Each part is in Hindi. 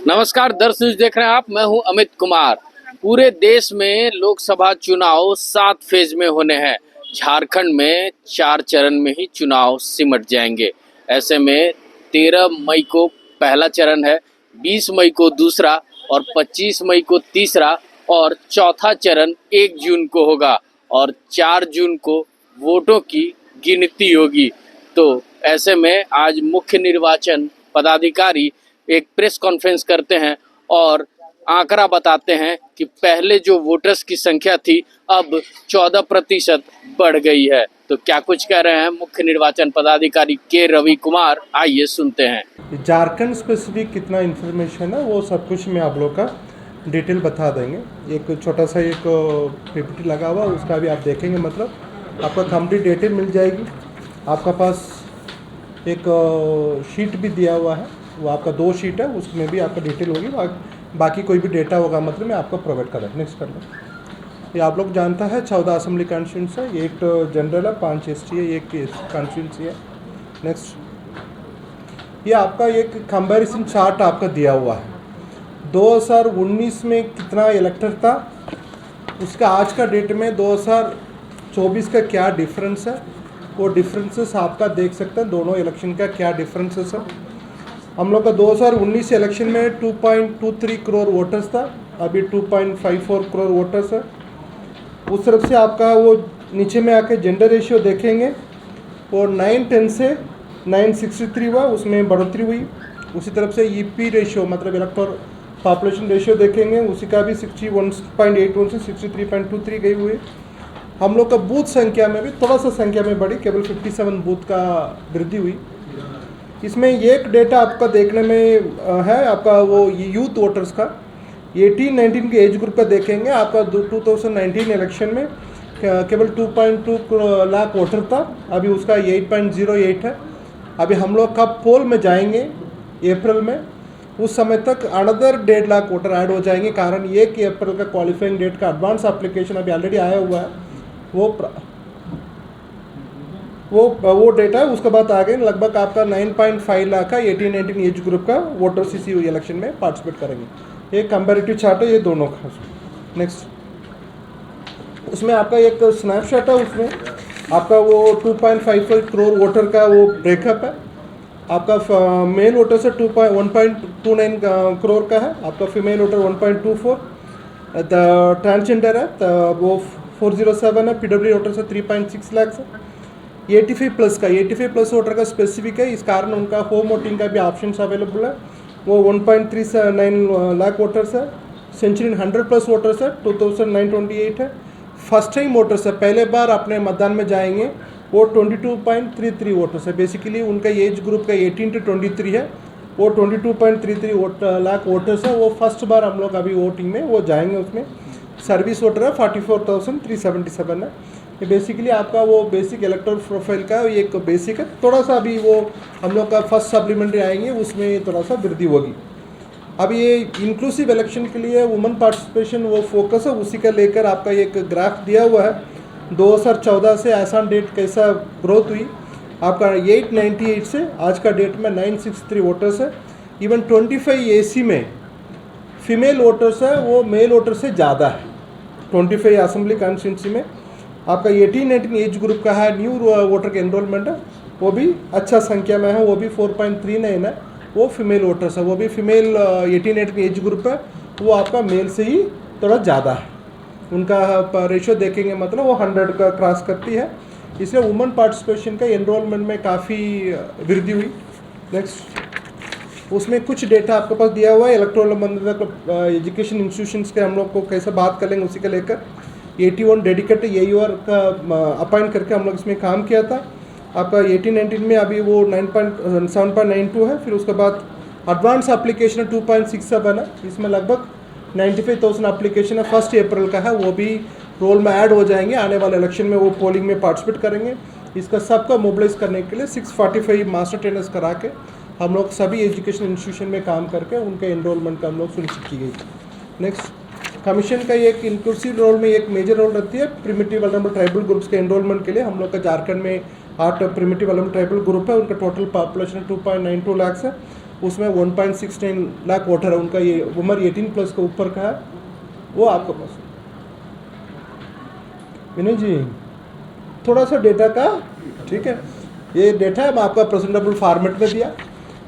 नमस्कार दर्शक न्यूज देख रहे हैं आप। मैं हूं अमित कुमार। पूरे देश में लोकसभा चुनाव 7 फेज में होने हैं। झारखंड में 4 चरण में ही चुनाव सिमट जाएंगे। ऐसे में 13 मई को पहला चरण है, 20 मई को दूसरा और 25 मई को तीसरा और चौथा चरण 1 जून को होगा और 4 जून को वोटों की गिनती होगी। तो ऐसे में आज मुख्य निर्वाचन पदाधिकारी एक प्रेस कॉन्फ्रेंस करते हैं और आंकड़ा बताते हैं कि पहले जो वोटर्स की संख्या थी अब 14% बढ़ गई है। तो क्या कुछ कह रहे हैं मुख्य निर्वाचन पदाधिकारी के रवि कुमार, आइए सुनते हैं। झारखंड स्पेसिफिक कितना इन्फॉर्मेशन है वो सब कुछ मैं आप लोग का डिटेल बता देंगे। एक छोटा सा एक पीपीटी लगा हुआ, उसका भी आप देखेंगे, मतलब आपका कंप्लीट डिटेल मिल जाएगी। आपका पास एक शीट भी दिया हुआ है, वो आपका 2 शीट है, उसमें भी आपका डिटेल होगी। बाकी कोई भी डेटा होगा मतलब मैं आपको प्रोवाइड कर रहा हूँ। नेक्स्ट कर लो। ये आप लोग जानता है 14 असेंबली कॉन्स्टिट्यूंसी है, एक तो जनरल है, 5 ST है, एक कॉन्स्टिट्यूंसी है। नेक्स्ट ये आपका एक कंपैरिजन चार्ट आपका दिया हुआ है। 2019 में कितना इलेक्टर था, उसका आज का डेट में 2024 का क्या डिफरेंस है, वो डिफरेंसेस आपका देख सकते हैं। दोनों इलेक्शन का क्या डिफरेंसेस है। हम लोग का 2019 इलेक्शन में 2.23 करोड़ वोटर्स था, अभी 2.54 करोड़ वोटर्स है। उस तरफ से आपका वो नीचे में आके जेंडर रेशियो देखेंगे, वो 910 से 963 हुआ, उसमें बढ़ोतरी हुई। उसी तरफ से EP रेशियो मतलब इलेक्टोरल पॉपुलेशन रेशियो देखेंगे, उसी का भी 61.81 से 63.23 गई हुई। हम लोग का बूथ संख्या में भी थोड़ा सा संख्या में बढ़ी, केवल 57 बूथ का वृद्धि हुई। इसमें एक डेटा आपका देखने में है, आपका वो यूथ वोटर्स का 18-19 के एज ग्रुप का देखेंगे। आपका 2019 इलेक्शन में केवल 2.2 लाख वोटर था, अभी उसका 8.08 है। अभी हम लोग कब पोल में जाएंगे अप्रैल में, उस समय तक अनदर 1.5 लाख वोटर ऐड हो जाएंगे। कारण 1 अप्रैल का क्वालिफाइंग डेट का एडवांस एप्लीकेशन अभी ऑलरेडी आया हुआ है, वो डेटा है। उसके बाद आगे लगभग आपका 9.5 लाख का 18-19 एज ग्रुप का वोटर्स इसी इलेक्शन में पार्टिसिपेट करेंगे। ये कंपैरेटिव चार्ट है ये दोनों का। नेक्स्ट उसमें आपका एक स्नैपशॉट है, उसमें आपका वो 2.55 करोड़ वोटर का वो ब्रेकअप है। आपका मेल वोटर से 1.29 करोड़ का है, आपका फीमेल वोटर 1.24, ट्रांसजेंडर है तो वो 407 है, PW वोटर से 3.6 लाख है। 85 प्लस वोटर का स्पेसिफिक है, इस कारण उनका होम वोटिंग का भी ऑप्शंस अवेलेबल है। वो 1.39 लाख वोटर्स है। सेंचुरी 100 प्लस वोटर्स है, 2928 है। फर्स्ट टाइम वोटर्स है, पहले बार अपने मतदान में जाएंगे, वो 22.33 वोटर्स है। बेसिकली उनका एज ग्रुप का 18 to 23 है, वो 22.33 लाख वोटर्स है। वो फर्स्ट बार हम लोग अभी वोटिंग में वो जाएंगे। उसमें सर्विस वोटर है 44,377 है। ये बेसिकली आपका वो बेसिक इलेक्टोरल प्रोफाइल का एक बेसिक है। थोड़ा सा अभी वो हम लोग का फर्स्ट सप्लीमेंट्री आएंगे, उसमें थोड़ा सा वृद्धि होगी। अब ये इंक्लूसिव इलेक्शन के लिए वुमेन पार्टिसिपेशन वो फोकस है, उसी का लेकर आपका एक ग्राफ दिया हुआ है। 2014 से ऐसा डेट कैसा ग्रोथ हुई, आपका 898 से आज का डेट में 963 वोटर्स है। इवन 25 AC में फीमेल वोटर्स है, वो मेल वोटर से ज़्यादा है। 25 असेंबली कॉन्स्टिट्यूंसी में आपका 18-19 एज ग्रुप का है। न्यू वोटर का एनरोलमेंट है, वो भी अच्छा संख्या में है, वो भी 4.39 है। वो फीमेल वोटर्स है, वो भी फीमेल 18-19 एज ग्रुप है, वो आपका मेल से ही थोड़ा ज़्यादा है। उनका रेशियो देखेंगे मतलब वो 100 का क्रॉस करती है, इसलिए वुमेन पार्टिसिपेशन का एनरोलमेंट में काफ़ी वृद्धि हुई। नेक्स्ट उसमें कुछ डेटा आपके पास दिया हुआ है। इलेक्टोरल एजुकेशन इंस्टीट्यूशंस के हम लोग को कैसे बात कर लेंगे उसी को लेकर 81 डेडिकेटेड AUR का अपॉइंट करके हम लोग इसमें काम किया था। आपका 18-19 में अभी वो 7.92 है। फिर उसके बाद एडवांस एप्लीकेशन 2.67 है, इसमें लगभग 95,000 एप्लीकेशन है। 1 अप्रैल का है, वो भी रोल में ऐड हो जाएंगे। आने वाले इलेक्शन में वो पोलिंग में पार्टिसिपेट करेंगे। इसका सबका मोबिलाइज करने के लिए 645 मास्टर ट्रेनर्स करा के हम लोग सभी एजुकेशन इंस्टीट्यूशन में काम करके उनके एनरोलमेंट का हम लोग सुनिश्चित की गई। नेक्स्ट कमीशन का एक इंक्लूसिव रोल में एक मेजर रोल रहती है प्रिमिटिव वल्नरेबल ट्राइबल ग्रुप्स के एनरोलमेंट के लिए। हम लोग का झारखंड में 8 प्रिमिटिव वल्नरेबल ट्राइबल ग्रुप है, उनका टोटल पॉपुलेशन 2.92 लाख है। उसमें 1.69 लाख वोटर है, उनका ये उम्र 18 प्लस के ऊपर का है, वो आपके पास। विनय जी थोड़ा सा डेटा का, ठीक है, ये डेटा मैं आपका प्रेजेंटेबल फॉर्मेट में दिया।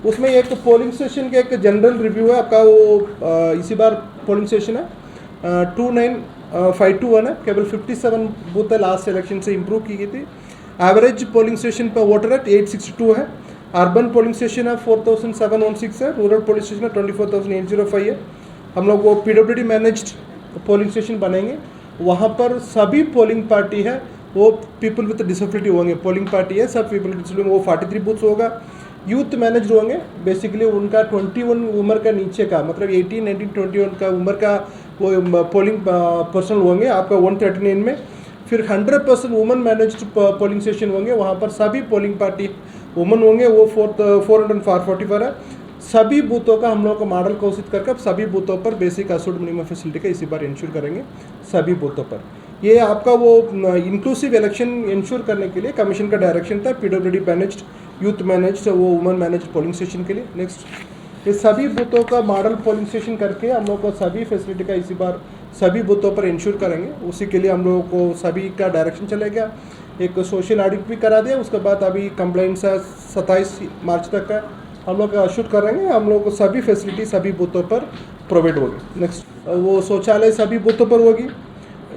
उसमें एक पोलिंग स्टेशन का एक जनरल रिव्यू है आपका, वो इसी बार पोलिंग स्टेशन है 29521 है, केवल 57 बूथ है, लास्ट इलेक्शन से इंप्रूव की गई थी। एवरेज पोलिंग स्टेशन पर वोटर रेट 862 है। अर्बन पोलिंग स्टेशन है 4716 है, रूरल पोलिंग स्टेशन है 24805 है। हम लोग वो PWD मैनेज्ड पोलिंग स्टेशन बनेंगे, वहाँ पर सभी पोलिंग पार्टी है वो पीपल विद डिसेबिलिटी होंगे, पोलिंग पार्टी है सब पीपल विद डिसेबिलिटी, वो 43 बूथ्स होगा। यूथ मैनेज्ड होंगे, बेसिकली उनका 21 उम्र का नीचे का, मतलब 18, 19, 21 का उम्र का वो पोलिंग पर्सन होंगे आपका 139 में। फिर 100% वुमेन मैनेज्ड पोलिंग स्टेशन होंगे, वहाँ पर सभी पोलिंग पार्टी वुमेन होंगे, वो 444 है। सभी बूथों का हम लोग को मॉडल घोषित करके अब सभी बूथों पर बेसिक असूड मिनिमम फैसिलिटी का इसी बार इंश्योर करेंगे सभी बूथों पर। ये आपका वो इंक्लूसिव इलेक्शन इंश्योर करने के लिए कमीशन का डायरेक्शन था, PWD मैनेज्ड, यूथ मैनेज्ड, वो वुमेन मैनेज्ड पोलिंग स्टेशन के लिए। नेक्स्ट, ये सभी बूथों का मॉडल पोलिंग स्टेशन करके हम लोग को सभी फैसिलिटी का इसी बार सभी बूथों पर इंश्योर करेंगे। उसी के लिए हम लोगों को सभी का डायरेक्शन चलेगा। एक सोशल ऑडिट भी करा दिया, उसके बाद अभी कंप्लेंट्स 27 मार्च तक का हम लोग शूट करेंगे। हम लोग को सभी फैसिलिटी सभी बूथों पर प्रोवाइड होगी। नेक्स्ट, वो शौचालय सभी बूथों पर होगी,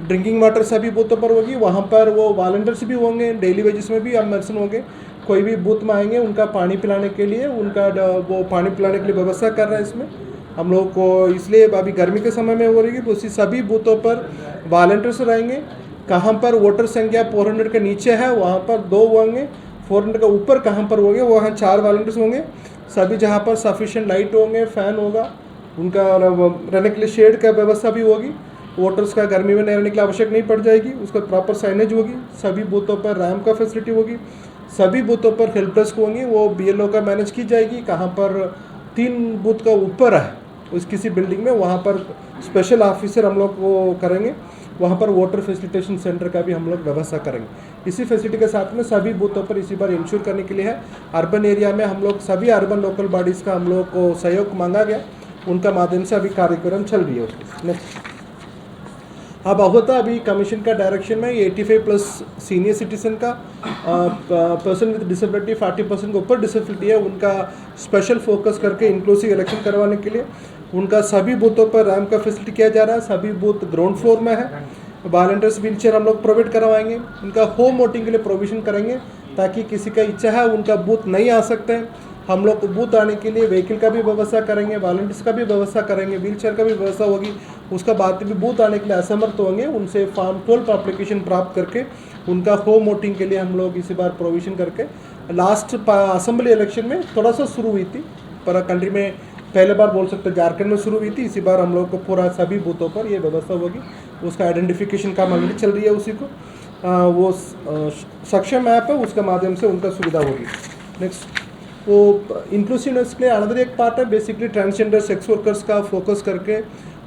ड्रिंकिंग वाटर सभी बूथों पर होगी। वहाँ पर वो वॉलंटियर्स भी होंगे, डेली वेजेस में भी हम मेंशन होंगे। कोई भी बूथ में आएंगे उनका पानी पिलाने के लिए, उनका वो पानी पिलाने के लिए व्यवस्था कर रहे हैं इसमें हम लोग को, इसलिए अभी गर्मी के समय में हो रही है। तो उसी सभी बूथों पर वॉलंटियर्स रहेंगे। कहाँ पर वोटर संख्या 400 के नीचे है वहाँ पर 2 होंगे, 400 के ऊपर कहाँ पर होंगे वहाँ 4 वॉलंटियर्स होंगे। सभी जहाँ पर सफिशिएंट लाइट होंगे, फैन होगा, उनका रहने के लिए शेड का व्यवस्था भी होगी। वोटर्स का गर्मी में नहीं रहने के लिए आवश्यक नहीं पड़ जाएगी, उसका प्रॉपर साइनेज होगी। सभी बूथों पर रैम्प का फैसिलिटी होगी, सभी बूथों पर हेल्प डेस्क होंगी, वो BLO का मैनेज की जाएगी। कहाँ पर 3 बूथ का ऊपर है उस किसी बिल्डिंग में, वहाँ पर स्पेशल ऑफिसर हम लोग वो करेंगे। वहाँ पर वाटर फैसिलिटेशन सेंटर का भी हम लोग व्यवस्था करेंगे। इसी फैसिलिटी के साथ में सभी बूथों पर इसी बार इंश्योर करने के लिए है। अर्बन एरिया में हम लोग सभी अर्बन लोकल बॉडीज़ का हम लोग को सहयोग मांगा गया, उनका माध्यम से अभी कार्यक्रम चल रही है उसको। नेक्स्ट, अब होता अभी कमीशन का डायरेक्शन में 85+ सीनियर सिटीजन का पर्सन विद डिसेबिलिटी 40% के ऊपर डिसेबिलिटी है, उनका स्पेशल फोकस करके इंक्लूसिव इलेक्शन करवाने के लिए उनका सभी बूथों पर रैम्प का फैसिलिटी किया जा रहा है। सभी बूथ ग्राउंड फ्लोर में है। वॉलंटियर्स व्हीलचेयर हम लोग प्रोवाइड करवाएंगे। उनका होम वोटिंग के लिए प्रोविज़न करेंगे, ताकि किसी का इच्छा है उनका बूथ नहीं आ सकते हैं, हम लोग बूथ आने के लिए व्हीकल का भी व्यवस्था करेंगे, वॉलंटियर्स का भी व्यवस्था करेंगे, व्हीलचेयर का भी व्यवस्था होगी। उसका बाद भी बूथ आने के लिए असमर्थ होंगे, उनसे फॉर्म 12 पर एप्लीकेशन प्राप्त करके उनका होम वोटिंग के लिए हम लोग इसी बार प्रोविज़न करके। लास्ट असेंबली इलेक्शन में थोड़ा सा शुरू हुई थी, पर कंट्री में पहले बार बोल सकते झारखंड में शुरू हुई थी। इसी बार हम लोग को पूरा सभी बूथों पर ये व्यवस्था होगी। उसका आइडेंटिफिकेशन का ऑलरेडी चल रही है, उसी को वो सक्षम ऐप है, उसके माध्यम से उनका सुविधा होगी। नेक्स्ट, वो इंक्लूसिवनेस के लिए अनदर एक पार्ट है, बेसिकली ट्रांसजेंडर सेक्स वर्कर्स का फोकस करके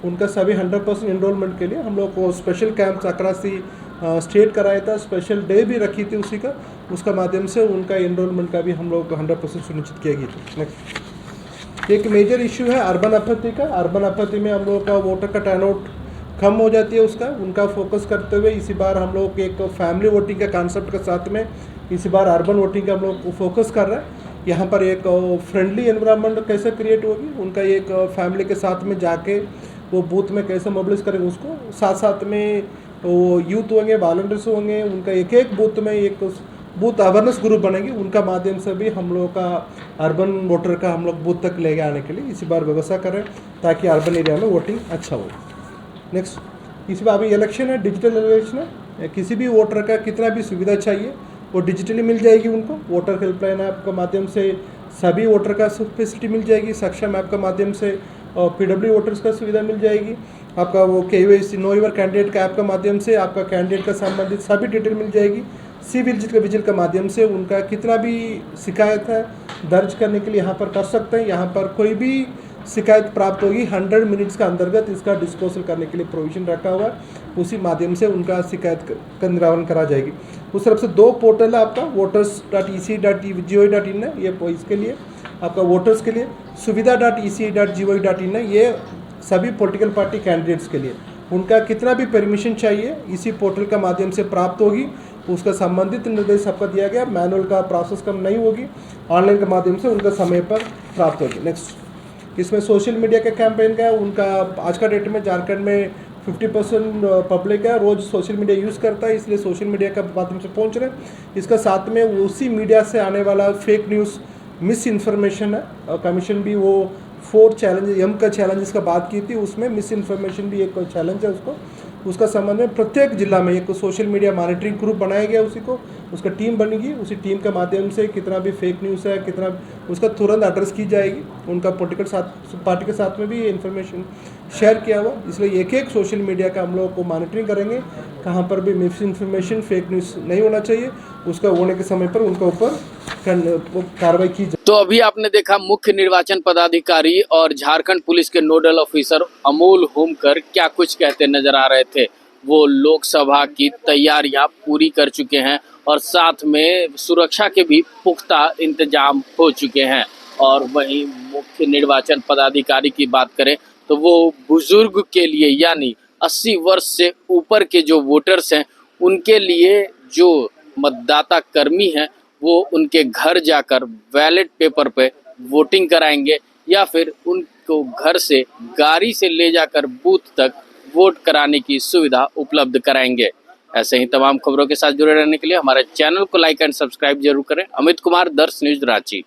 उनका सभी 100% एनरोलमेंट के लिए हम लोग को special camps across the state कराया था, स्पेशल डे भी रखी थी उसी का, उसका माध्यम से उनका एनरोलमेंट का भी हम लोग 100% सुनिश्चित किया गया था। नेक्स्ट, एक मेजर इशू है अर्बन अपैथी का। अर्बन अपैथी में हम लोग का वोटर का टर्नआउट कम हो जाती है, उसका उनका फोकस करते हुए इसी बार हम लोग एक फैमिली वोटिंग का कॉन्सेप्ट के साथ में इसी बार अर्बन वोटिंग का हम लोग फोकस कर रहे हैं। यहाँ पर एक फ्रेंडली एनवायरनमेंट कैसे क्रिएट होगी, उनका एक फैमिली के साथ में जाके वो बूथ में कैसे मोबिलाइज करेंगे उसको, साथ साथ में वो यूथ होंगे, वॉलंटियर्स होंगे, उनका एक एक बूथ में एक बूथ अवेयरनेस ग्रुप बनेगी, उनका माध्यम से भी हम लोगों का अर्बन वोटर का हम लोग बूथ तक लेके आने के लिए इसी बार व्यवस्था करें, ताकि अर्बन एरिया में वोटिंग अच्छा हो। नेक्स्ट, इस बार अभी इलेक्शन है, डिजिटल इलेक्शन है, किसी भी वोटर का कितना भी सुविधा चाहिए वो डिजिटली मिल जाएगी उनको। वोटर हेल्पलाइन ऐप के माध्यम से सभी वोटर का फैसिलिटी मिल जाएगी, सक्षम ऐप के माध्यम से PW वोटर्स का सुविधा मिल जाएगी। आपका वो KYC नो योर कैंडिडेट का ऐप के माध्यम से आपका कैंडिडेट का संबंधित सभी डिटेल मिल जाएगी। विजिल के माध्यम से उनका कितना भी शिकायत है दर्ज करने के लिए यहाँ पर कर सकते हैं। यहाँ पर कोई भी शिकायत प्राप्त होगी 100 मिनट्स का अंतर्गत इसका डिस्पोजल करने के लिए प्रोविजन रखा हुआ है, उसी माध्यम से उनका शिकायत का निराकरण करा जाएगी। उस तरफ से 2 पोर्टल है आपका, voters.ec.gov.in है, ये इसके लिए आपका वोटर्स के लिए suvidha.eci.gov.in है, ये सभी पॉलिटिकल पार्टी कैंडिडेट्स के लिए उनका कितना भी परमिशन चाहिए इसी पोर्टल का माध्यम से प्राप्त होगी। उसका संबंधित निर्देश आपका दिया गया, मैनुअल का प्रोसेस कम नहीं होगी, ऑनलाइन के माध्यम से उनका समय पर प्राप्त होगी। नेक्स्ट, इसमें सोशल मीडिया का कैंपेन का उनका आज का डेट में झारखंड में 50% पब्लिक है रोज़ सोशल मीडिया यूज़ करता है, इसलिए सोशल मीडिया का माध्यम से पहुंच रहे हैं। इसका साथ में उसी मीडिया से आने वाला फेक न्यूज़, मिस इन्फॉर्मेशन है, और कमीशन भी वो 4 चैलेंज एम का चैलेंज इसका बात की थी, उसमें मिस इन्फॉर्मेशन भी एक चैलेंज है उसका संबंध में प्रत्येक जिला में एक सोशल मीडिया मॉनिटरिंग ग्रुप बनाया गया, उसका टीम बनेगी, उसी टीम के माध्यम से कितना भी फेक न्यूज़ है कितना उसका तुरंत एड्रेस की जाएगी। उनका पॉलिटिकल पार्टी के साथ में भी ये इन्फॉर्मेशन शेयर किया हुआ, इसलिए एक सोशल मीडिया का हम लोग को मॉनिटरिंग करेंगे, कहाँ पर भी मिस इन्फॉर्मेशन फेक न्यूज़ नहीं होना चाहिए, उसका होने के समय पर उनके ऊपर कार्रवाई की जाए। तो अभी आपने देखा मुख्य निर्वाचन पदाधिकारी और झारखंड पुलिस के नोडल ऑफिसर अमोल होमकर क्या कुछ कहते नजर आ रहे थे। वो लोकसभा की तैयारियां पूरी कर चुके हैं और साथ में सुरक्षा के भी पुख्ता इंतजाम हो चुके हैं। और वहीं मुख्य निर्वाचन पदाधिकारी की बात करें तो वो बुजुर्ग के लिए यानी 80 वर्ष से ऊपर के जो वोटर्स हैं उनके लिए जो मतदाता कर्मी हैं वो उनके घर जाकर बैलेट पेपर पे वोटिंग कराएंगे या फिर उनको घर से गाड़ी से ले जाकर बूथ तक वोट कराने की सुविधा उपलब्ध कराएंगे। ऐसे ही तमाम खबरों के साथ जुड़े रहने के लिए हमारे चैनल को लाइक एंड सब्सक्राइब जरूर करें। अमित कुमार, दर्श न्यूज, रांची।